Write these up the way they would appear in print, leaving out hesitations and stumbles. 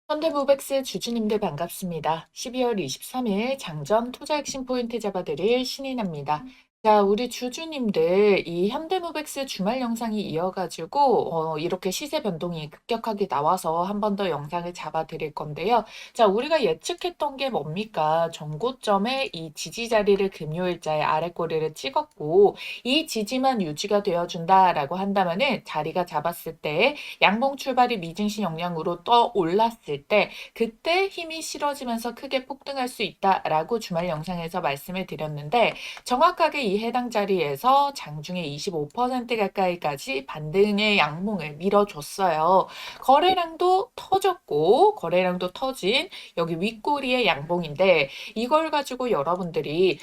현대무백스 주주님들 반갑습니다. 12월 23일 장전 투자 핵심 포인트 잡아드릴 신인합니다. 자, 우리 주주님들 이 현대무백스 주말 영상이 이어가지고 이렇게 시세 변동이 급격하게 나와서 한 번 더 영상을 잡아드릴 건데요. 자, 우리가 예측했던 게 뭡니까? 전고점의 이 지지 자리를 금요일자에 아랫꼬리를 찍었고 이 지지만 유지가 되어준다라고 한다면은 자리가 잡았을 때 양봉 출발이 미증시 영향으로 떠 올랐을 때 그때 힘이 실어지면서 크게 폭등할 수 있다라고 주말 영상에서 말씀을 드렸는데 정확하게 이 해당 자리에서 장중에 25% 가까이까지 반등의 양봉을 밀어줬어요. 거래량도 터졌고 거래량도 터진 여기 윗꼬리의 양봉인데 이걸 가지고 여러분들이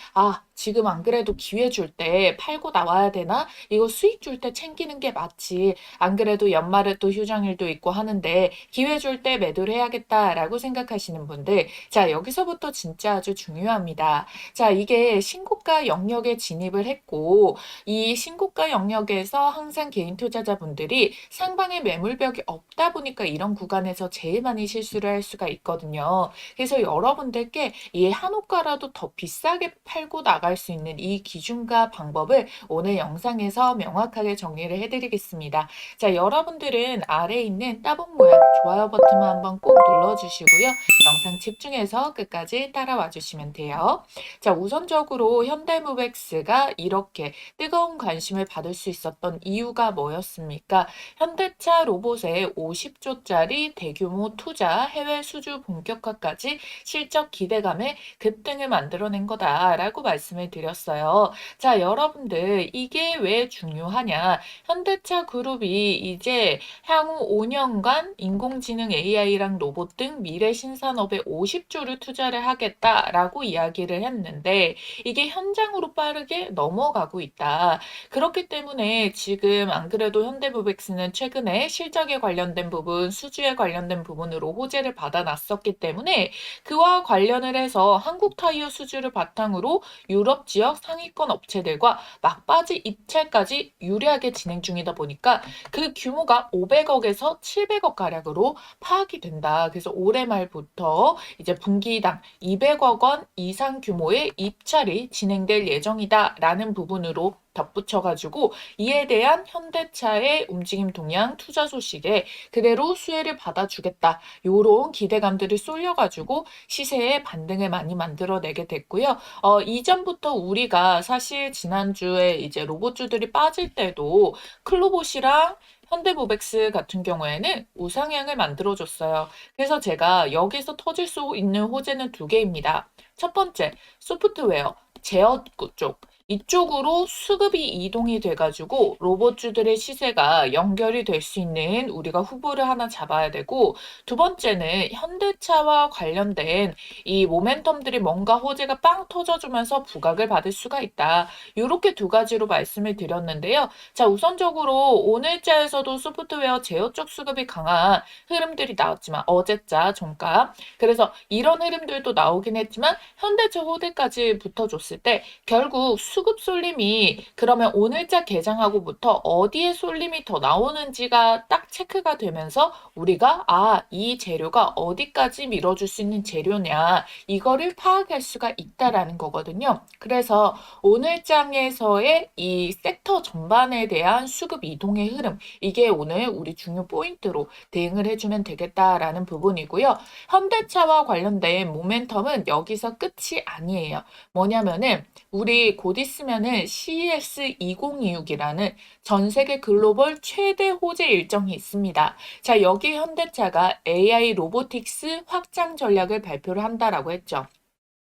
지금 안 그래도 기회 줄 때 팔고 나와야 되나? 이거 수익 줄 때 챙기는 게 맞지. 안 그래도 연말에 또 휴장일도 있고 하는데 기회 줄 때 매도를 해야겠다라고 생각하시는 분들, 자, 여기서부터 진짜 아주 중요합니다. 자, 이게 신고가 영역에 진입을 했고 이 신고가 영역에서 항상 개인 투자자분들이 상방에 매물벽이 없다 보니까 이런 구간에서 제일 많이 실수를 할 수가 있거든요. 그래서 여러분들께 이 한호가라도 더 비싸게 팔고 나갈 수 있는 이 기준과 방법을 오늘 영상에서 명확하게 정리를 해드리겠습니다. 자, 여러분들은 아래에 있는 따봉 모양 좋아요 버튼만 한번 꼭 눌러주시고요. 영상 집중해서 끝까지 따라와 주시면 돼요. 자, 우선적으로 현대무백스가 이렇게 뜨거운 관심을 받을 수 있었던 이유가 뭐였습니까? 현대차 로봇에 50조짜리 대규모 투자, 해외 수주 본격화까지 실적 기대감에 급등을 만들어낸 거다라고 말씀을 드렸어요. 자, 여러분들 이게 왜 중요하냐? 현대차 그룹이 이제 향후 5년간 인공지능 AI랑 로봇 등 미래 신산업에 50조를 투자를 하겠다라고 이야기를 했는데 이게 현장으로 빠르게 넘어가고 있다. 그렇기 때문에 지금 안 그래도 현대무백스는 최근에 실적에 관련된 부분, 수주에 관련된 부분으로 호재를 받아놨었기 때문에 그와 관련을 해서 한국 타이어 수주를 바탕으로 유럽 지역 상위권 업체들과 막바지 입찰까지 유리하게 진행 중이다 보니까 그 규모가 500억에서 700억 가량으로 파악이 된다. 그래서 올해 말부터 이제 분기당 200억 원 이상 규모의 입찰이 진행될 예정이다라는 부분으로 덧붙여가지고 이에 대한 현대차의 움직임 동향 투자 소식에 그대로 수혜를 받아주겠다. 요런 기대감들이 쏠려가지고 시세에 반등을 많이 만들어내게 됐고요. 이전부터 우리가 사실 지난주에 이제 로봇주들이 빠질 때도 클로봇이랑 현대모백스 같은 경우에는 우상향을 만들어줬어요. 그래서 제가 여기서 터질 수 있는 호재는 두 개입니다. 첫 번째, 소프트웨어, 제어 쪽. 이쪽으로 수급이 이동이 돼가지고 로봇주들의 시세가 연결이 될 수 있는 우리가 후보를 하나 잡아야 되고 두 번째는 현대차와 관련된 이 모멘텀들이 뭔가 호재가 빵 터져주면서 부각을 받을 수가 있다. 이렇게 두 가지로 말씀을 드렸는데요. 자, 우선적으로 오늘자에서도 소프트웨어 제어 쪽 수급이 강한 흐름들이 나왔지만 어제자 종가 그래서 이런 흐름들도 나오긴 했지만 현대차 호재까지 붙어줬을 때 결국 수급 쏠림이 그러면 오늘자 개장하고부터 어디에 쏠림이 더 나오는지가 딱 체크가 되면서 우리가 이 재료가 어디까지 밀어줄 수 있는 재료냐 이거를 파악할 수가 있다라는 거거든요. 그래서 오늘장에서의 이 섹터 전반에 대한 수급 이동의 흐름 이게 오늘 우리 중요 포인트로 대응을 해주면 되겠다라는 부분이고요. 현대차와 관련된 모멘텀은 여기서 끝이 아니에요. 뭐냐면은 우리 곧 있으면은 CES 2026이라는 전 세계 글로벌 최대 호재 일정이 있습니다. 자, 여기 현대차가 AI 로보틱스 확장 전략을 발표를 한다라고 했죠.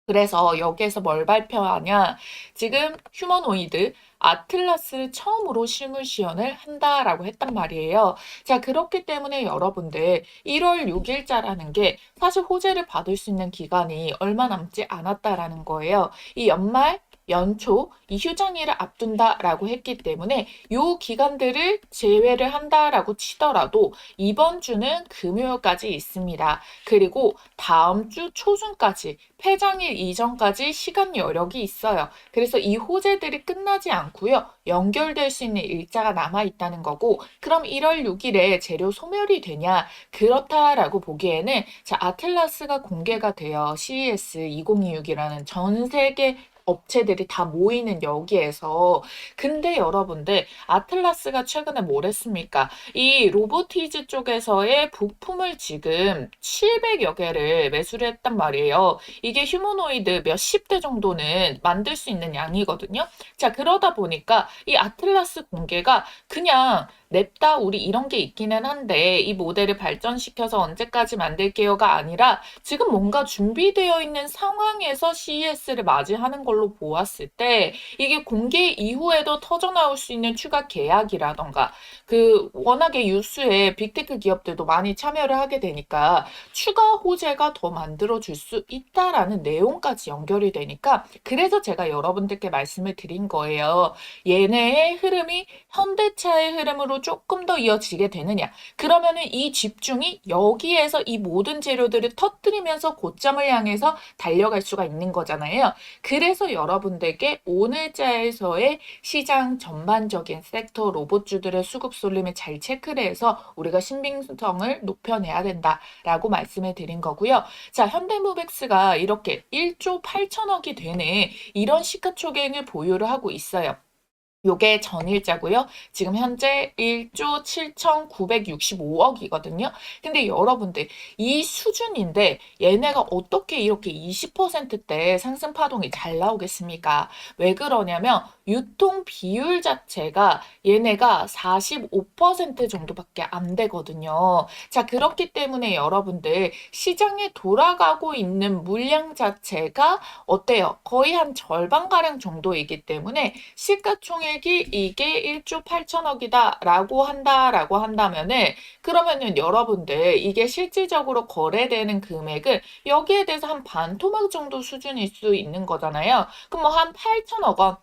그래서 여기에서 뭘 발표하냐? 지금 휴머노이드 아틀라스를 처음으로 실물 시연을 한다라고 했단 말이에요. 자, 그렇기 때문에 여러분들 1월 6일자라는 게 사실 호재를 받을 수 있는 기간이 얼마 남지 않았다라는 거예요. 이 연말 연초 이 휴장일을 앞둔다라고 했기 때문에 요 기간들을 제외를 한다라고 치더라도 이번 주는 금요일까지 있습니다. 그리고 다음 주 초순까지 폐장일 이전까지 시간 여력이 있어요. 그래서 이 호재들이 끝나지 않고요. 연결될 수 있는 일자가 남아 있다는 거고, 그럼 1월 6일에 재료 소멸이 되냐? 그렇다라고 보기에는 자, 아틀라스가 공개가 돼요. CES 2026이라는 전 세계 업체들이 다 모이는 여기에서. 근데 여러분들 아틀라스가 최근에 뭘 했습니까? 이 로보티즈 쪽에서의 부품을 지금 700여 개를 매수를 했단 말이에요. 이게 휴머노이드 몇십 대 정도는 만들 수 있는 양이거든요. 자, 그러다 보니까 이 아틀라스 공개가 그냥 냅다 우리 이런 게 있기는 한데 이 모델을 발전시켜서 언제까지 만들게요가 아니라 지금 뭔가 준비되어 있는 상황에서 CES를 맞이하는 걸로 보았을 때 이게 공개 이후에도 터져나올 수 있는 추가 계약이라던가 그 워낙에 유수의 빅테크 기업들도 많이 참여를 하게 되니까 추가 호재가 더 만들어줄 수 있다라는 내용까지 연결이 되니까 그래서 제가 여러분들께 말씀을 드린 거예요. 얘네의 흐름이 현대차의 흐름으로 조금 더 이어지게 되느냐. 그러면은 이 집중이 여기에서 이 모든 재료들을 터뜨리면서 고점을 향해서 달려갈 수가 있는 거잖아요. 그래서 여러분들께 오늘자에서의 시장 전반적인 섹터 로봇주들의 수급 쏠림을 잘 체크를 해서 우리가 신빙성을 높여내야 된다라고 말씀을 드린 거고요. 자, 현대무백스가 이렇게 1조 8천억이 되는 이런 시가총액을 보유를 하고 있어요. 요게 전일자고요. 지금 현재 1조 7,965억이거든요. 근데 여러분들 이 수준인데 얘네가 어떻게 이렇게 20%대 상승 파동이 잘 나오겠습니까? 왜 그러냐면 유통 비율 자체가 얘네가 45% 정도밖에 안 되거든요. 자, 그렇기 때문에 여러분들 시장에 돌아가고 있는 물량 자체가 어때요? 거의 한 절반가량 정도이기 때문에 시가총액 이게 1조 8천억이다라고 한다면은 그러면은 여러분들 이게 실질적으로 거래되는 금액은 여기에 대해서 한 반토막 정도 수준일 수 있는 거잖아요. 그럼 뭐 한 8천억 원,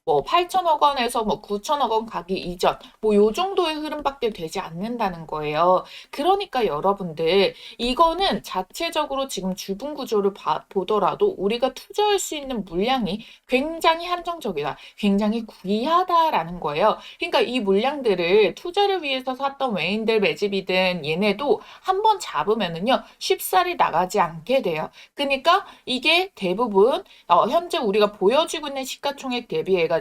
뭐 8천억 원에서 뭐 9천억 원 가기 이전 뭐 요 정도의 흐름밖에 되지 않는다는 거예요. 그러니까 여러분들 이거는 자체적으로 지금 주분 구조를 보더라도 우리가 투자할 수 있는 물량이 굉장히 한정적이다. 굉장히 귀하다라는 거예요. 그러니까 이 물량들을 투자를 위해서 샀던 외인들 매집이든 얘네도 한번 잡으면은요 쉽사리 나가지 않게 돼요. 그러니까 이게 대부분 현재 우리가 보여지고 있는 시가총액 대비해가지고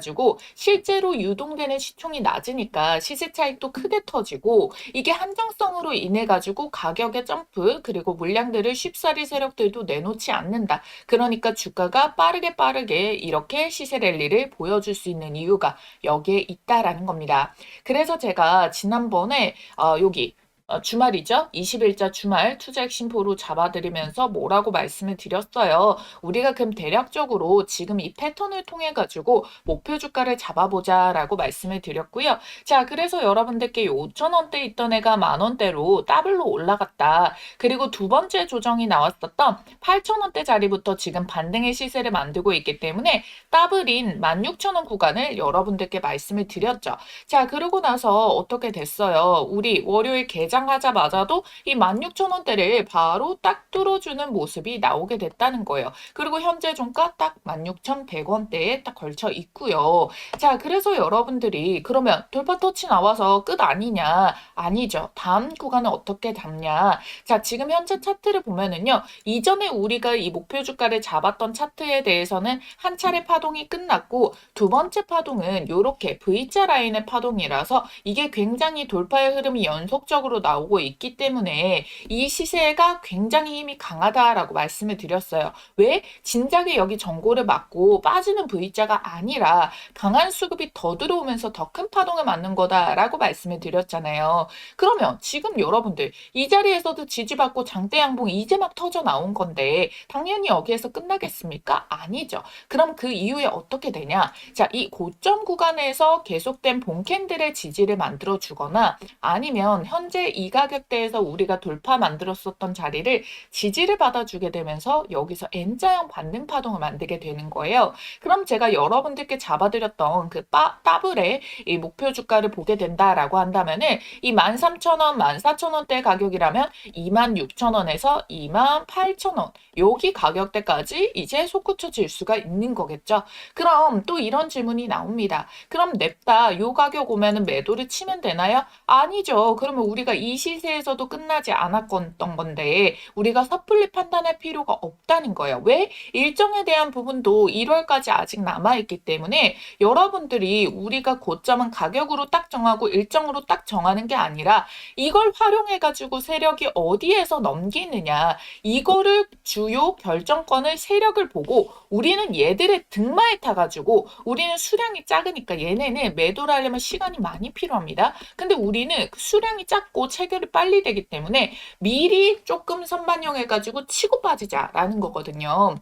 실제로 유동되는 시총이 낮으니까 시세 차익도 크게 터지고 이게 한정성으로 인해가지고 가격의 점프 그리고 물량들을 쉽사리 세력들도 내놓지 않는다. 그러니까 주가가 빠르게 이렇게 시세 랠리를 보여줄 수 있는 이유가 여기에 있다라는 겁니다. 그래서 제가 지난번에 여기 주말이죠. 20일자 주말 투자 핵심포로 잡아드리면서 뭐라고 말씀을 드렸어요. 우리가 그럼 대략적으로 지금 이 패턴을 통해 가지고 목표 주가를 잡아보자라고 말씀을 드렸고요. 자, 그래서 여러분들께 5천원대 있던 애가 만원대로 더블로 올라갔다. 그리고 두 번째 조정이 나왔었던 8천원대 자리부터 지금 반등의 시세를 만들고 있기 때문에 더블인 16,000원 구간을 여러분들께 말씀을 드렸죠. 자, 그러고 나서 어떻게 됐어요? 우리 월요일 개장하자마자도 이 16,000원대를 바로 딱 뚫어주는 모습이 나오게 됐다는 거예요. 그리고 현재 종가 딱 16,100원대에 딱 걸쳐 있고요. 자, 그래서 여러분들이 그러면 돌파 터치 나와서 끝 아니냐? 아니죠. 다음 구간은 어떻게 잡냐? 자, 지금 현재 차트를 보면은요. 이전에 우리가 이 목표 주가를 잡았던 차트에 대해서는 한 차례 파동이 끝났고 두 번째 파동은 이렇게 V자 라인의 파동이라서 이게 굉장히 돌파의 흐름이 연속적으로 나오고 있기 때문에 이 시세가 굉장히 힘이 강하다라고 말씀을 드렸어요. 왜? 진작에 여기 전고를 맞고 빠지는 V자가 아니라 강한 수급이 더 들어오면서 더 큰 파동을 맞는 거다라고 말씀을 드렸잖아요. 그러면 지금 여러분들 이 자리에서도 지지받고 장대 양봉 이제 막 터져 나온 건데 당연히 여기에서 끝나겠습니까? 아니죠. 그럼 그 이후에 어떻게 되냐? 자, 이 고점 구간에서 계속된 본캔들의 지지를 만들어 주거나 아니면 현재 이 가격대에서 우리가 돌파 만들었었던 자리를 지지를 받아주게 되면서 여기서 N자형 반등 파동을 만들게 되는 거예요. 그럼 제가 여러분들께 잡아드렸던 그 따블의 이 목표 주가를 보게 된다라고 한다면은 이 13,000원, 14,000원대 가격이라면 26,000원에서 28,000원 여기 가격대까지 이제 솟구쳐 질 수가 있는 거겠죠. 그럼 또 이런 질문이 나옵니다. 그럼 냅다 요 가격 오면은 매도를 치면 되나요? 아니죠. 그러면 우리가 이 시세에서도 끝나지 않았던 건데 우리가 섣불리 판단할 필요가 없다는 거예요. 왜? 일정에 대한 부분도 1월까지 아직 남아있기 때문에 여러분들이 우리가 고점은 가격으로 딱 정하고 일정으로 딱 정하는 게 아니라 이걸 활용해가지고 세력이 어디에서 넘기느냐 이거를 주요 결정권을 세력을 보고 우리는 얘들의 등마에 타가지고 우리는 수량이 작으니까 얘네는 매도를 하려면 시간이 많이 필요합니다. 근데 우리는 수량이 작고 체결이 빨리 되기 때문에 미리 조금 선반영해가지고 치고 빠지자라는 거거든요.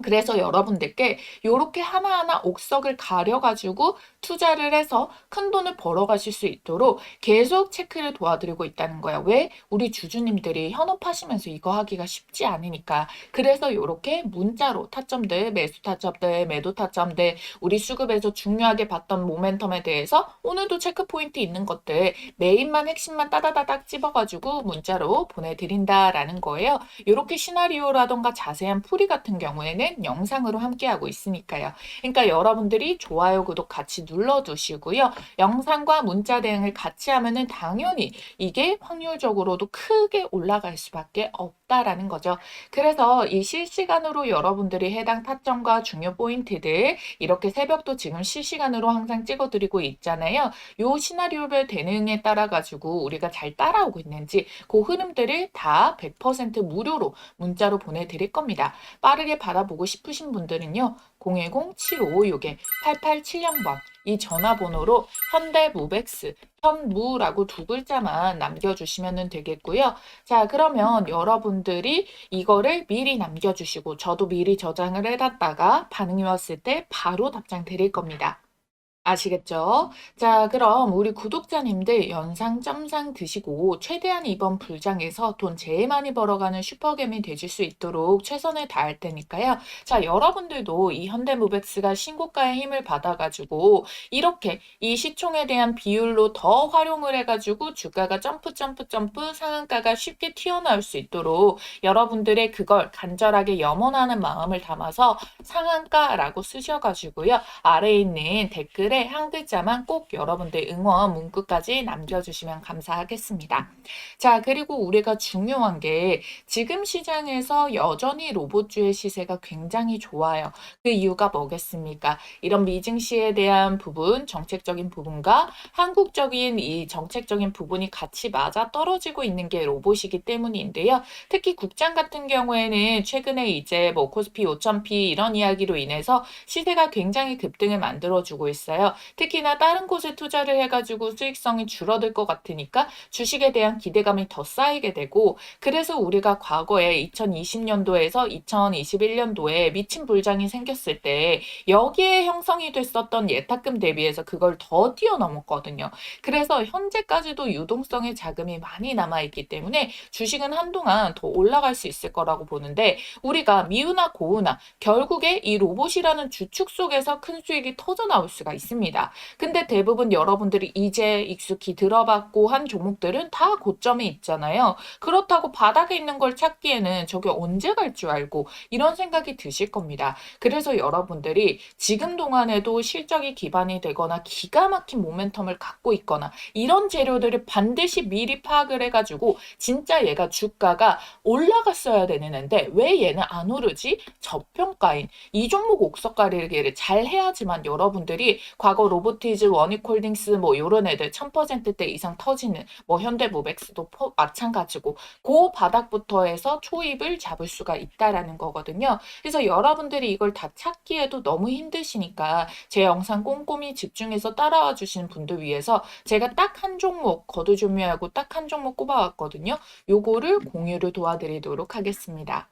그래서 여러분들께 이렇게 하나하나 옥석을 가려가지고 투자를 해서 큰 돈을 벌어가실 수 있도록 계속 체크를 도와드리고 있다는 거야. 왜? 우리 주주님들이 현업하시면서 이거 하기가 쉽지 않으니까. 그래서 이렇게 문자로 타점들, 매수 타점들, 매도 타점들, 우리 수급에서 중요하게 봤던 모멘텀에 대해서 오늘도 체크 포인트 있는 것들 메인만 핵심만 따다다닥 찝어가지고 문자로 보내드린다라는 거예요. 이렇게 시나리오라던가 자세한 풀이 같은 경우에는 영상으로 함께하고 있으니까요. 그러니까 여러분들이 좋아요, 구독 같이 눌러두시고요. 영상과 문자 대응을 같이 하면은 당연히 이게 확률적으로도 크게 올라갈 수밖에 없다라는 거죠. 그래서 이 실시간으로 여러분들이 해당 타점과 중요 포인트들 이렇게 새벽도 지금 실시간으로 항상 찍어드리고 있잖아요. 요 시나리오별 대응에 따라 가지고 우리가 잘 따라오고 있는지 그 흐름들을 다 100% 무료로 문자로 보내드릴 겁니다. 빠르게 받아보고 싶으신 분들은요. 010-7556-8870번 이 전화번호로 현대무벡스 현무라고 두 글자만 남겨주시면 되겠고요. 자, 그러면 여러분들이 이거를 미리 남겨주시고 저도 미리 저장을 해놨다가 반응이 왔을 때 바로 답장 드릴 겁니다. 아시겠죠? 자, 그럼 우리 구독자님들 연상 점상 드시고 최대한 이번 불장에서 돈 제일 많이 벌어가는 슈퍼겜이 되실 수 있도록 최선을 다할 테니까요. 자, 여러분들도 이 현대무벡스가 신고가의 힘을 받아가지고 이렇게 이 시총에 대한 비율로 더 활용을 해가지고 주가가 점프 상한가가 쉽게 튀어나올 수 있도록 여러분들의 그걸 간절하게 염원하는 마음을 담아서 상한가라고 쓰셔가지고요. 아래에 있는 댓글에 한 글자만 꼭 여러분들 응원 문구까지 남겨주시면 감사하겠습니다. 자, 그리고 우리가 중요한 게 지금 시장에서 여전히 로봇주의 시세가 굉장히 좋아요. 그 이유가 뭐겠습니까? 이런 미증시에 대한 부분, 정책적인 부분과 한국적인 이 정책적인 부분이 같이 맞아 떨어지고 있는 게 로봇이기 때문인데요. 특히 국장 같은 경우에는 최근에 이제 뭐 코스피 5,000p 이런 이야기로 인해서 시세가 굉장히 급등을 만들어주고 있어요. 특히나 다른 곳에 투자를 해가지고 수익성이 줄어들 것 같으니까 주식에 대한 기대감이 더 쌓이게 되고 그래서 우리가 과거에 2020년도에서 2021년도에 미친 불장이 생겼을 때 여기에 형성이 됐었던 예탁금 대비해서 그걸 더 뛰어넘었거든요. 그래서 현재까지도 유동성의 자금이 많이 남아있기 때문에 주식은 한동안 더 올라갈 수 있을 거라고 보는데 우리가 미우나 고우나 결국에 이 로봇이라는 주축 속에서 큰 수익이 터져 나올 수가 있습니다. 근데 대부분 여러분들이 이제 익숙히 들어봤고 한 종목들은 다 고점에 있잖아요. 그렇다고 바닥에 있는 걸 찾기에는 저게 언제 갈 줄 알고 이런 생각이 드실 겁니다. 그래서 여러분들이 지금 동안에도 실적이 기반이 되거나 기가 막힌 모멘텀을 갖고 있거나 이런 재료들을 반드시 미리 파악을 해가지고 진짜 얘가 주가가 올라갔어야 되는데 왜 얘는 안 오르지? 저평가인 이 종목 옥석가리기를 잘 해야지만 여러분들이 과거 로보티즈, 원익홀딩스 뭐 요런 애들 1000%대 이상 터지는 뭐 현대무벡스도 마찬가지고 그 바닥부터 해서 초입을 잡을 수가 있다라는 거거든요. 그래서 여러분들이 이걸 다 찾기에도 너무 힘드시니까 제 영상 꼼꼼히 집중해서 따라와 주시는 분들 위해서 제가 딱 한 종목 거두절미하고 딱 한 종목 꼽아왔거든요. 요거를 공유를 도와드리도록 하겠습니다.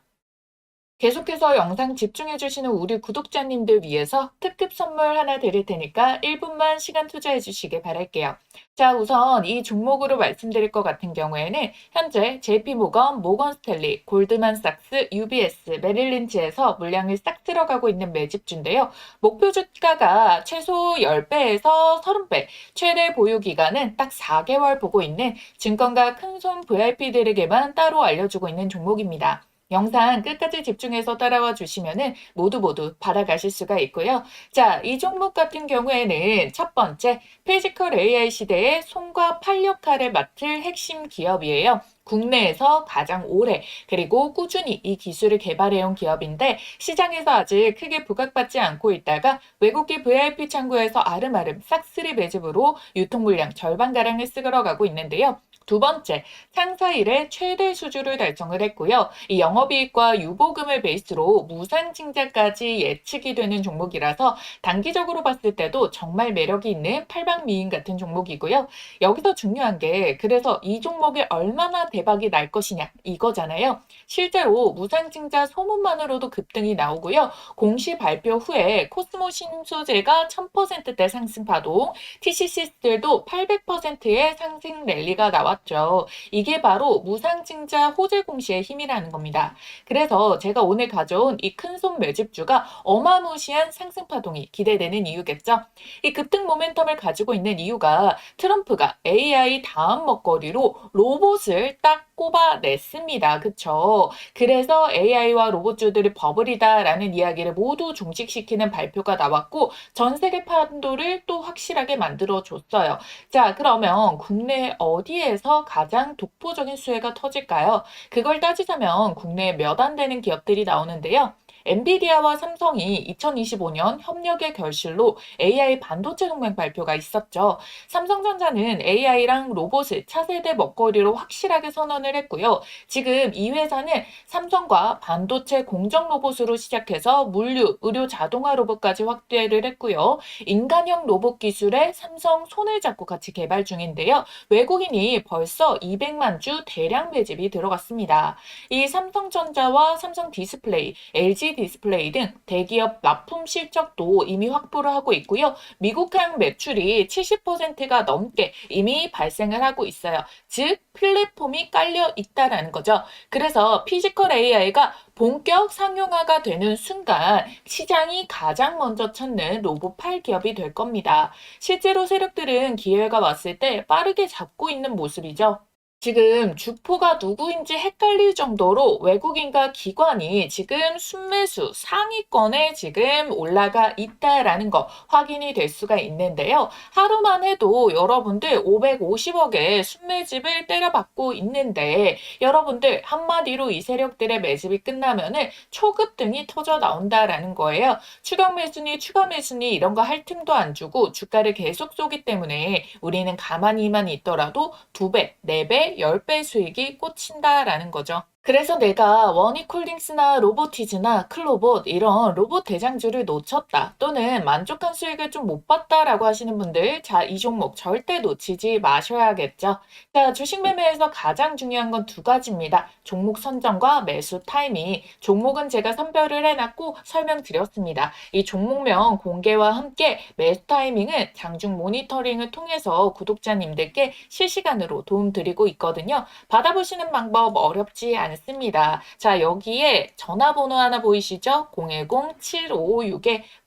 계속해서 영상 집중해주시는 우리 구독자님들 위해서 특급 선물 하나 드릴 테니까 1분만 시간 투자해 주시길 바랄게요. 자, 우선 이 종목으로 말씀드릴 것 같은 경우에는 현재 JP모건, 모건스탠리, 골드만삭스, UBS, 메릴린치에서 물량이 싹 들어가고 있는 매집주인데요. 목표 주가가 최소 10배에서 30배, 최대 보유 기간은 딱 4개월 보고 있는 증권가 큰손 VIP들에게만 따로 알려주고 있는 종목입니다. 영상 끝까지 집중해서 따라와 주시면은 모두 받아가실 수가 있고요. 자, 이 종목 같은 경우에는 첫 번째, 피지컬 AI 시대의 손과 팔 역할을 맡을 핵심 기업이에요. 국내에서 가장 오래 그리고 꾸준히 이 기술을 개발해온 기업인데 시장에서 아직 크게 부각받지 않고 있다가 외국계 VIP 창구에서 아름아름 싹쓸이 매집으로 유통 물량 절반가량을 쓸어가고 있는데요. 두 번째, 상사 일의 최대 수주를 달성을 했고요. 이 영업이익과 유보금을 베이스로 무상증자까지 예측이 되는 종목이라서 단기적으로 봤을 때도 정말 매력이 있는 팔방미인 같은 종목이고요. 여기서 중요한 게 그래서 이 종목이 얼마나 대박이 날 것이냐 이거잖아요. 실제로 무상증자 소문만으로도 급등이 나오고요. 공시 발표 후에 코스모 신소재가 1000%대 상승 파동, TCC들도 800%의 상승 랠리가 나왔죠. 이게 바로 무상증자 호재 공시의 힘이라는 겁니다. 그래서 제가 오늘 가져온 이 큰손 매집주가 어마무시한 상승 파동이 기대되는 이유겠죠. 이 급등 모멘텀을 가지고 있는 이유가 트럼프가 AI 다음 먹거리로 로봇을 딱 꼽아냈습니다. 그쵸? 그래서 AI와 로봇주들이 버블이다라는 이야기를 모두 종식시키는 발표가 나왔고 전 세계 판도를 또 확실하게 만들어줬어요. 자, 그러면 국내 어디에서 가장 독보적인 수혜가 터질까요? 그걸 따지자면 국내에 몇 안 되는 기업들이 나오는데요. 엔비디아와 삼성이 2025년 협력의 결실로 AI 반도체 동맹 발표가 있었죠. 삼성전자는 AI랑 로봇을 차세대 먹거리로 확실하게 선언을 했고요. 지금 이 회사는 삼성과 반도체 공정 로봇으로 시작해서 물류, 의료 자동화 로봇까지 확대를 했고요. 인간형 로봇 기술에 삼성 손을 잡고 같이 개발 중인데요. 외국인이 벌써 200만 주 대량 매집이 들어갔습니다. 이 삼성전자와 삼성 디스플레이, LG 디스플레이 등 대기업 납품 실적도 이미 확보를 하고 있고요. 미국행 매출이 70%가 넘게 이미 발생을 하고 있어요. 즉 플랫폼이 깔려 있다라는 거죠. 그래서 피지컬 AI가 본격 상용화가 되는 순간 시장이 가장 먼저 찾는 로봇 8 기업이 될 겁니다. 실제로 세력들은 기회가 왔을 때 빠르게 잡고 있는 모습이죠. 지금 주포가 누구인지 헷갈릴 정도로 외국인과 기관이 지금 순매수 상위권에 지금 올라가 있다라는 거 확인이 될 수가 있는데요. 하루만 해도 여러분들 550억의 순매집을 때려받고 있는데 여러분들 한마디로 이 세력들의 매집이 끝나면은 초급등이 터져 나온다라는 거예요. 추가 매수니 추가 매수니 이런 거 할 틈도 안 주고 주가를 계속 쏘기 때문에 우리는 가만히만 있더라도 2배, 4배, 10배 수익이 꽂힌다라는 거죠. 그래서 내가 원익홀딩스나 로보티즈나 클로봇 이런 로봇 대장주를 놓쳤다 또는 만족한 수익을 좀 못 봤다라고 하시는 분들 자, 이 종목 절대 놓치지 마셔야겠죠. 자, 주식 매매에서 가장 중요한 건 두 가지입니다. 종목 선정과 매수 타이밍. 종목은 제가 선별을 해놨고 설명드렸습니다. 이 종목명 공개와 함께 매수 타이밍은 장중 모니터링을 통해서 구독자님들께 실시간으로 도움드리고 있거든요. 받아보시는 방법 어렵지 않습니다. 자, 여기에 전화번호 하나 보이시죠?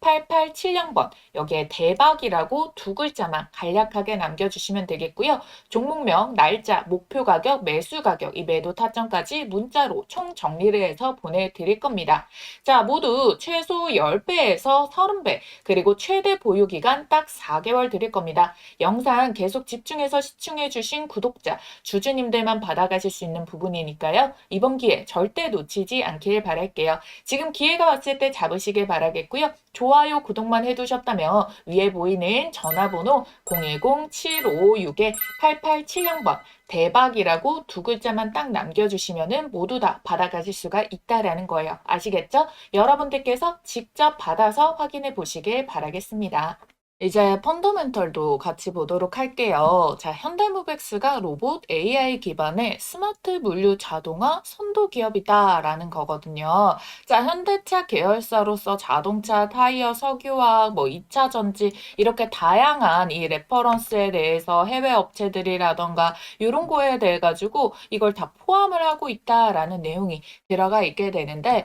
010-7556-8870번. 여기에 대박이라고 두 글자만 간략하게 남겨주시면 되겠고요. 종목명, 날짜, 목표 가격, 매수 가격, 이 매도 타점까지 문자로 총 정리를 해서 보내드릴 겁니다. 자, 모두 최소 10배에서 30배, 그리고 최대 보유 기간 딱 4개월 드릴 겁니다. 영상 계속 집중해서 시청해주신 구독자, 주주님들만 받아가실 수 있는 부분이니까요. 이번 기회 절대 놓치지 않길 바랄게요. 지금 기회가 왔을 때 잡으시길 바라겠고요. 좋아요, 구독만 해두셨다면 위에 보이는 전화번호 010-7556-8870번 대박이라고 두 글자만 딱 남겨주시면 모두 다 받아가실 수가 있다라는 거예요. 아시겠죠? 여러분들께서 직접 받아서 확인해 보시길 바라겠습니다. 이제 펀더멘털도 같이 보도록 할게요. 자, 현대무백스가 로봇 AI 기반의 스마트 물류 자동화 선도 기업이다라는 거거든요. 자, 현대차 계열사로서 자동차, 타이어, 석유화학, 2차 전지 이렇게 다양한 이 레퍼런스에 대해서 해외 업체들이라던가 이런 거에 대해 가지고 이걸 다 포함을 하고 있다라는 내용이 들어가 있게 되는데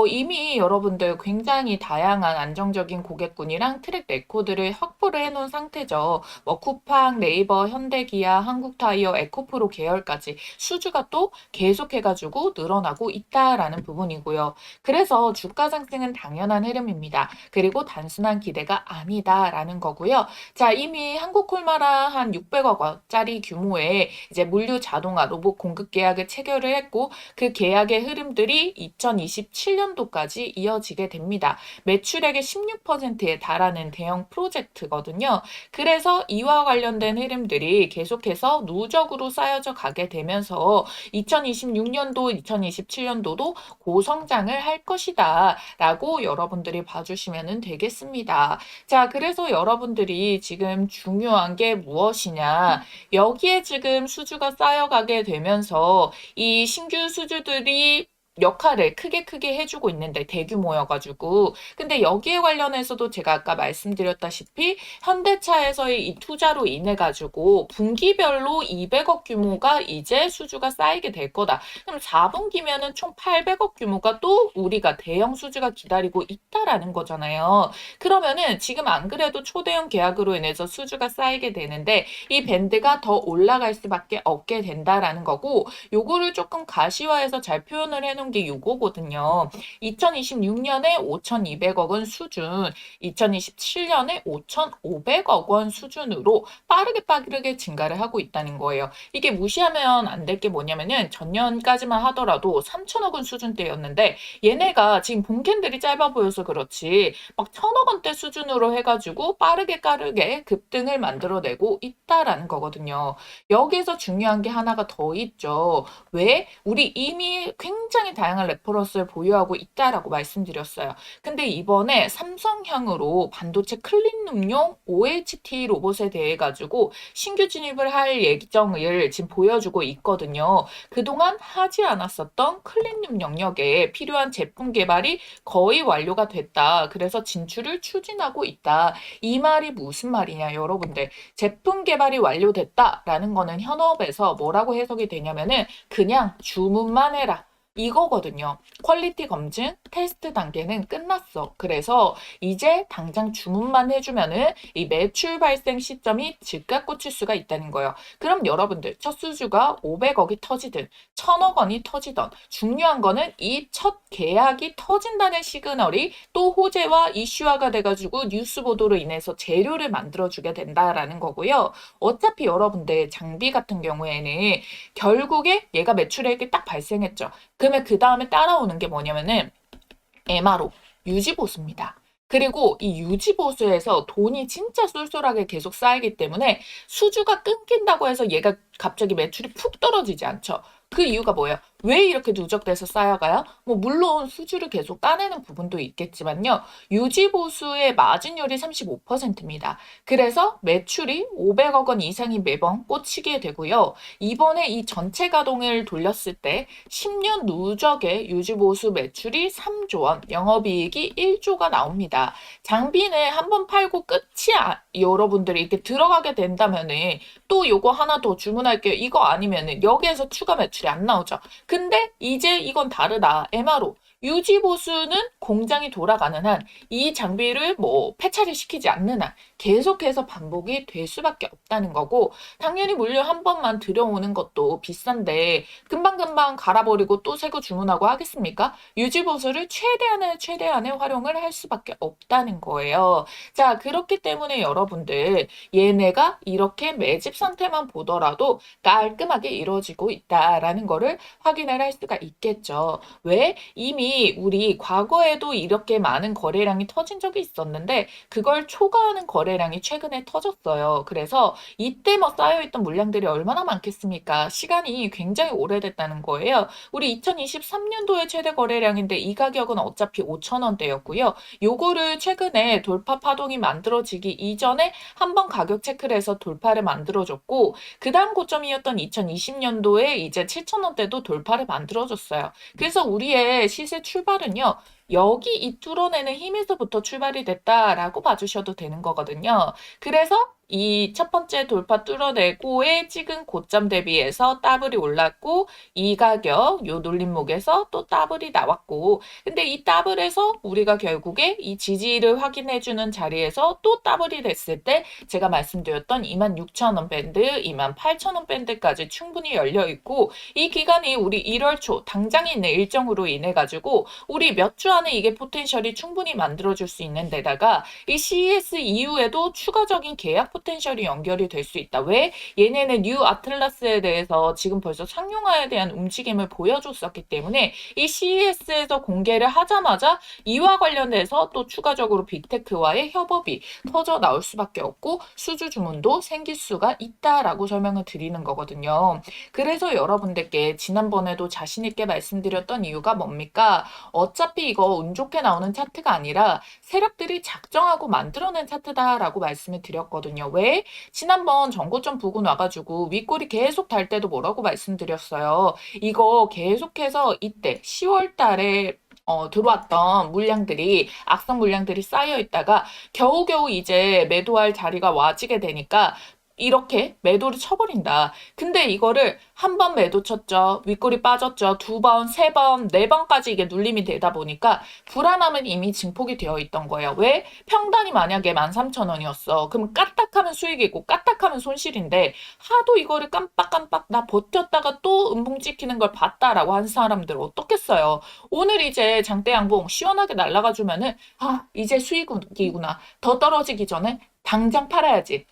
이미 여러분들 굉장히 다양한 안정적인 고객군이랑 트랙 레코드를 확보를 해놓은 상태죠. 쿠팡, 네이버, 현대기아, 한국타이어, 에코프로 계열까지 수주가 또 계속해가지고 늘어나고 있다라는 부분이고요. 그래서 주가 상승은 당연한 흐름입니다. 그리고 단순한 기대가 아니다라는 거고요. 자, 이미 한국콜마라 한 600억 원짜리 규모의 이제 물류 자동화 로봇 공급 계약을 체결을 했고 그 계약의 흐름들이 2027년도까지 이어지게 됩니다. 매출액의 16%에 달하는 대형 프로젝트거든요. 그래서 이와 관련된 흐름들이 계속해서 누적으로 쌓여져 가게 되면서 2026년도, 2027년도도 고성장을 할 것이다 라고 여러분들이 봐주시면 되겠습니다. 자, 그래서 여러분들이 지금 중요한 게 무엇이냐? 여기에 지금 수주가 쌓여가게 되면서 이 신규 수주들이 역할을 크게 해주고 있는데 대규모여가지고 근데 여기에 관련해서도 제가 아까 말씀드렸다시피 현대차에서의 이 투자로 인해 가지고 분기별로 200억 규모가 이제 수주가 쌓이게 될 거다. 그럼 4분기면은 총 800억 규모가 또 우리가 대형 수주가 기다리고 있다라는 거잖아요. 그러면은 지금 안 그래도 초대형 계약으로 인해서 수주가 쌓이게 되는데 이 밴드가 더 올라갈 수밖에 없게 된다라는 거고 요거를 조금 가시화해서 잘 표현을 해놓은 게 요거거든요. 2026년에 5,200억 원 수준, 2027년에 5,500억 원 수준으로 빠르게 증가를 하고 있다는 거예요. 이게 무시하면 안 될 게 뭐냐면은 전년까지만 하더라도 3천억 원 수준대였는데 얘네가 지금 본캔들이 짧아 보여서 그렇지 막 1,000억 원대 수준으로 해가지고 빠르게 급등을 만들어내고 있다라는 거거든요. 여기에서 중요한 게 하나가 더 있죠. 왜? 우리 이미 굉장히 다양한 레퍼런스를 보유하고 있다라고 말씀드렸어요. 근데 이번에 삼성향으로 반도체 클린룸용 OHT 로봇에 대해 가지고 신규 진입을 할 예정을 지금 보여주고 있거든요. 그동안 하지 않았었던 클린룸 영역에 필요한 제품 개발이 거의 완료가 됐다. 그래서 진출을 추진하고 있다. 이 말이 무슨 말이냐, 여러분들. 제품 개발이 완료됐다라는 거는 현업에서 뭐라고 해석이 되냐면은 그냥 주문만 해라. 이거거든요. 퀄리티 검증, 테스트 단계는 끝났어. 그래서 이제 당장 주문만 해주면은 이 매출 발생 시점이 즉각 꽂힐 수가 있다는 거예요. 그럼 여러분들 첫 수주가 500억이 터지든 1,000억 원이 터지던 중요한 거는 이 첫 계약이 터진다는 시그널이 또 호재와 이슈화가 돼가지고 뉴스 보도로 인해서 재료를 만들어주게 된다라는 거고요. 어차피 여러분들 장비 같은 경우에는 결국에 얘가 매출액이 딱 발생했죠. 그러면 그 다음에 따라오는 게 뭐냐면은 MRO, 유지보수입니다. 그리고 이 유지보수에서 돈이 진짜 쏠쏠하게 계속 쌓이기 때문에 수주가 끊긴다고 해서 얘가 갑자기 매출이 푹 떨어지지 않죠. 그 이유가 뭐예요? 왜 이렇게 누적돼서 쌓여가요? 물론 수주를 계속 따내는 부분도 있겠지만요. 유지보수의 마진율이 35%입니다. 그래서 매출이 500억 원 이상이 매번 꽂히게 되고요. 이번에 이 전체 가동을 돌렸을 때 10년 누적의 유지보수 매출이 3조 원, 영업이익이 1조가 나옵니다. 장비는 한번 팔고 끝이 여러분들이 이렇게 들어가게 된다면은 또 요거 하나 더 주문할게요. 이거 아니면은 여기에서 추가 매출이 안 나오죠. 근데 이제 이건 다르다. MRO. 유지 보수는 공장이 돌아가는 한 이 장비를 폐차를 시키지 않는 한 계속해서 반복이 될 수밖에 없다는 거고 당연히 물류 한 번만 들여오는 것도 비싼데 금방금방 갈아버리고 또 새 거 주문하고 하겠습니까? 유지 보수를 최대한의 활용을 할 수밖에 없다는 거예요. 자, 그렇기 때문에 여러분들 얘네가 이렇게 매집 상태만 보더라도 깔끔하게 이루어지고 있다라는 거를 확인을 할 수가 있겠죠. 왜? 이미 이미 우리 과거에도 이렇게 많은 거래량이 터진 적이 있었는데 그걸 초과하는 거래량이 최근에 터졌어요. 그래서 이때 뭐 쌓여있던 물량들이 얼마나 많겠습니까? 시간이 굉장히 오래됐다는 거예요. 우리 2023년도에 최대 거래량인데 이 가격은 어차피 5,000원대였고요. 요거를 최근에 돌파 파동이 만들어지기 이전에 한번 가격 체크를 해서 돌파를 만들어줬고 그 다음 고점이었던 2020년도에 이제 7,000원대도 돌파를 만들어줬어요. 그래서 우리의 시세 출발은요. 여기 이 뚫어내는 힘에서부터 출발이 됐다라고 봐주셔도 되는 거거든요. 그래서 이 첫 번째 돌파 뚫어내고의 찍은 고점 대비해서 더블이 올랐고 이 가격 요 눌림목에서 또 더블이 나왔고 근데 이 더블에서 우리가 결국에 이 지지를 확인해주는 자리에서 또 더블이 됐을 때 제가 말씀드렸던 26,000원 밴드, 28,000원 밴드까지 충분히 열려 있고 이 기간이 우리 1월 초 당장에 있는 일정으로 인해 가지고 우리 몇 주 안에 이게 포텐셜이 충분히 만들어줄 수 있는 데다가 이 CES 이후에도 추가적인 계약 포텐셜이 연결이 될 수 있다. 왜? 얘네는 뉴 아틀라스에 대해서 지금 벌써 상용화에 대한 움직임을 보여줬었기 때문에 이 CES에서 공개를 하자마자 이와 관련해서 또 추가적으로 빅테크와의 협업이 터져 나올 수밖에 없고 수주 주문도 생길 수가 있다라고 설명을 드리는 거거든요. 그래서 여러분들께 지난번에도 자신 있게 말씀드렸던 이유가 뭡니까? 어차피 이거 운 좋게 나오는 차트가 아니라 세력들이 작정하고 만들어낸 차트다라고 말씀을 드렸거든요. 왜? 지난번 전고점 부근 와가지고 윗골이 계속 달 때도 뭐라고 말씀드렸어요. 이거 계속해서 이때 10월 달에 들어왔던 물량들이 악성 물량들이 쌓여 있다가 겨우겨우 이제 매도할 자리가 와지게 되니까 이렇게 매도를 쳐버린다. 근데 이거를 한 번 매도 쳤죠. 윗골이 빠졌죠. 두 번, 세 번, 네 번까지 이게 눌림이 되다 보니까 불안함은 이미 증폭이 되어 있던 거예요. 왜? 평단이 만약에 13,000원이었어. 그럼 까딱하면 수익이고 까딱하면 손실인데 하도 이거를 깜빡깜빡 나 버텼다가 또 음봉 찍히는 걸 봤다라고 한 사람들 어떻겠어요. 오늘 이제 장대 양봉 시원하게 날아가 주면은 이제 수익이구나. 더 떨어지기 전에 당장 팔아야지.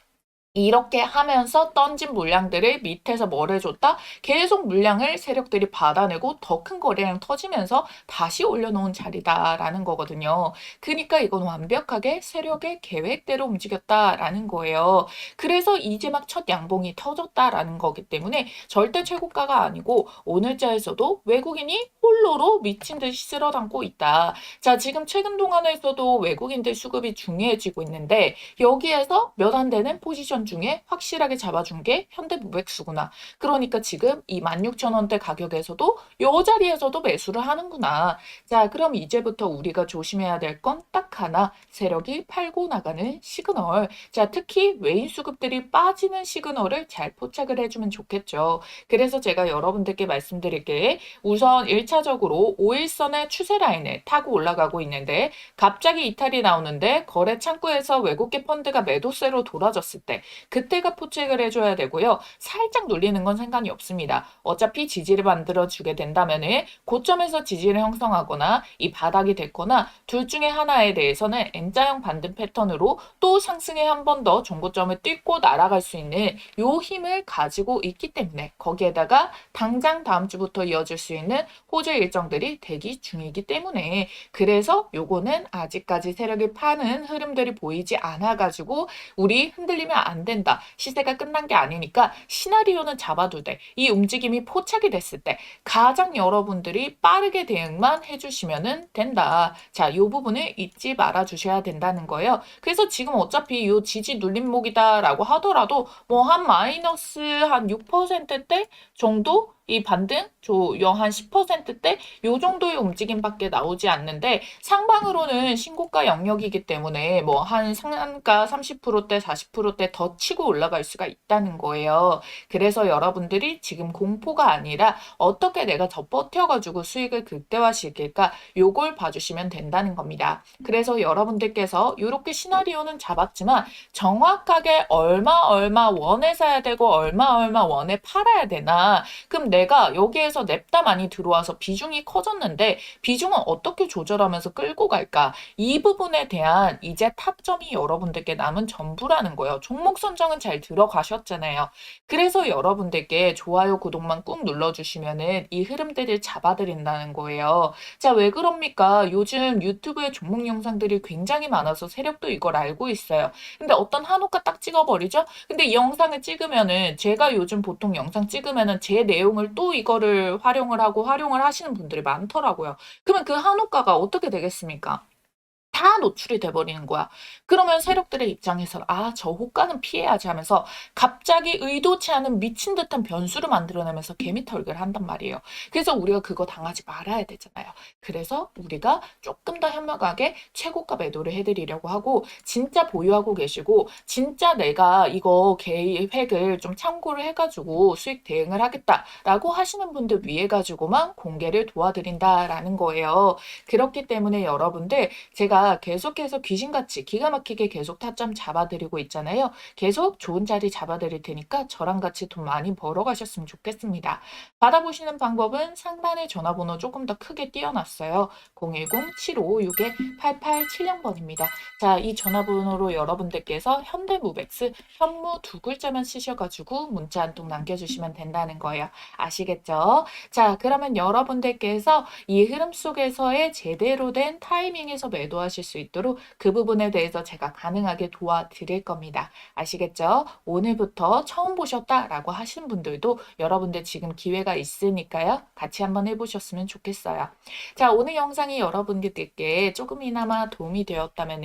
이렇게 하면서 던진 물량들을 밑에서 뭘 해줬다? 계속 물량을 세력들이 받아내고 더 큰 거래량 터지면서 다시 올려놓은 자리다라는 거거든요. 그러니까 이건 완벽하게 세력의 계획대로 움직였다라는 거예요. 그래서 이제 막 첫 양봉이 터졌다라는 거기 때문에 절대 최고가가 아니고 오늘자에서도 외국인이 홀로로 미친 듯이 쓸어담고 있다. 자, 지금 최근 동안에서도 외국인들 수급이 중요해지고 있는데 여기에서 몇 안 되는 포지션 중에 확실하게 잡아준 게 현대무백수구나. 그러니까 지금 이 16,000원대 가격에서도 요 자리에서도 매수를 하는구나. 자, 그럼 이제부터 우리가 조심해야 될 건 딱 하나. 세력이 팔고 나가는 시그널. 자, 특히 외인 수급들이 빠지는 시그널을 잘 포착을 해주면 좋겠죠. 그래서 제가 여러분들께 말씀드릴게 우선 1차적으로 5일선의 추세 라인을 타고 올라가고 있는데 갑자기 이탈이 나오는데 거래 창구에서 외국계 펀드가 매도세로 돌아졌을 때 그때가 포착을 해줘야 되고요. 살짝 눌리는 건 상관이 없습니다. 어차피 지지를 만들어주게 된다면은 고점에서 지지를 형성하거나 이 바닥이 됐거나 둘 중에 하나에 대해서는 N자형 반등 패턴으로 또 상승에 한 번 더 종고점을 뚫고 날아갈 수 있는 요 힘을 가지고 있기 때문에 거기에다가 당장 다음 주부터 이어질 수 있는 호재 일정들이 대기 중이기 때문에 그래서 요거는 아직까지 세력이 파는 흐름들이 보이지 않아가지고 우리 흔들리면 안 된다. 시세가 끝난 게 아니니까 시나리오는 잡아도 돼. 이 움직임이 포착이 됐을 때 가장 여러분들이 빠르게 대응만 해주시면 된다. 자, 이 부분을 잊지 말아 주셔야 된다는 거예요. 그래서 지금 어차피 이 지지 눌림목이다라고 하더라도 뭐 한 마이너스 한 6%대 정도 이 반등 한 10%대 요 정도의 움직임밖에 나오지 않는데 상방으로는 신고가 영역이기 때문에 뭐 한 상한가 30%대 40%대 더 치고 올라갈 수가 있다는 거예요. 그래서 여러분들이 지금 공포가 아니라 어떻게 내가 더 버텨가지고 수익을 극대화시킬까 요걸 봐주시면 된다는 겁니다. 그래서 여러분들께서 이렇게 시나리오는 잡았지만 정확하게 얼마 원에 사야 되고 얼마 원에 팔아야 되나 그럼 내가 여기에서 냅다 많이 들어와서 비중이 커졌는데 비중은 어떻게 조절하면서 끌고 갈까? 이 부분에 대한 이제 타점이 여러분들께 남은 전부라는 거예요. 종목 선정은 잘 들어가셨잖아요. 그래서 여러분들께 좋아요, 구독만 꾹 눌러주시면은 이 흐름들을 잡아드린다는 거예요. 자, 왜 그럽니까? 요즘 유튜브에 종목 영상들이 굉장히 많아서 세력도 이걸 알고 있어요. 근데 어떤 한호가 딱 찍어버리죠? 근데 이 영상을 찍으면은 제가 요즘 보통 영상 찍으면은 제 내용을 또 이거를 활용을 하시는 분들이 많더라고요. 그러면 그 한호가가 어떻게 되겠습니까? 다 노출이 돼버리는 거야. 그러면 세력들의 입장에서 아, 저 호가는 피해야지 하면서 갑자기 의도치 않은 미친 듯한 변수를 만들어내면서 개미털기를 한단 말이에요. 그래서 우리가 그거 당하지 말아야 되잖아요. 그래서 우리가 조금 더 현명하게 최고가 매도를 해드리려고 하고 진짜 보유하고 계시고 진짜 내가 이거 계획을 좀 참고를 해가지고 수익 대응을 하겠다라고 하시는 분들 위해 가지고만 공개를 도와드린다라는 거예요. 그렇기 때문에 여러분들 제가 계속해서 귀신같이 기가 막히게 계속 타점 잡아드리고 있잖아요. 계속 좋은 자리 잡아드릴 테니까 저랑 같이 돈 많이 벌어가셨으면 좋겠습니다. 받아보시는 방법은 상단에 전화번호 조금 더 크게 띄워놨어요. 010-7561-8870번입니다. 자, 이 전화번호로 여러분들께서 현대무백스 현무 두 글자만 쓰셔가지고 문자 한 통 남겨주시면 된다는 거예요. 아시겠죠? 자, 그러면 여러분들께서 이 흐름 속에서의 제대로 된 타이밍에서 매도하실 수 있도록 그 부분에 대해서 제가 가능하게 도와드릴 겁니다. 아시겠죠? 오늘부터 처음 보셨다라고 하신 분들도 여러분들 지금 기회가 있으니까요. 같이 한번 해보셨으면 좋겠어요. 자, 오늘 영상이 여러분들께 조금이나마 도움이 되었다면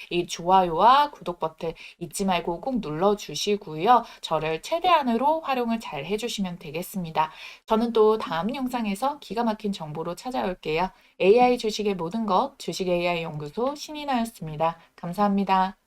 이 좋아요와 구독 버튼 잊지 말고 꼭 눌러주시고요. 저를 최대한으로 활용을 잘 해주시면 되겠습니다. 저는 또 다음 영상에서 기가 막힌 정보로 찾아올게요. AI 주식의 모든 것, 주식 AI 연구소 신인아였습니다. 감사합니다.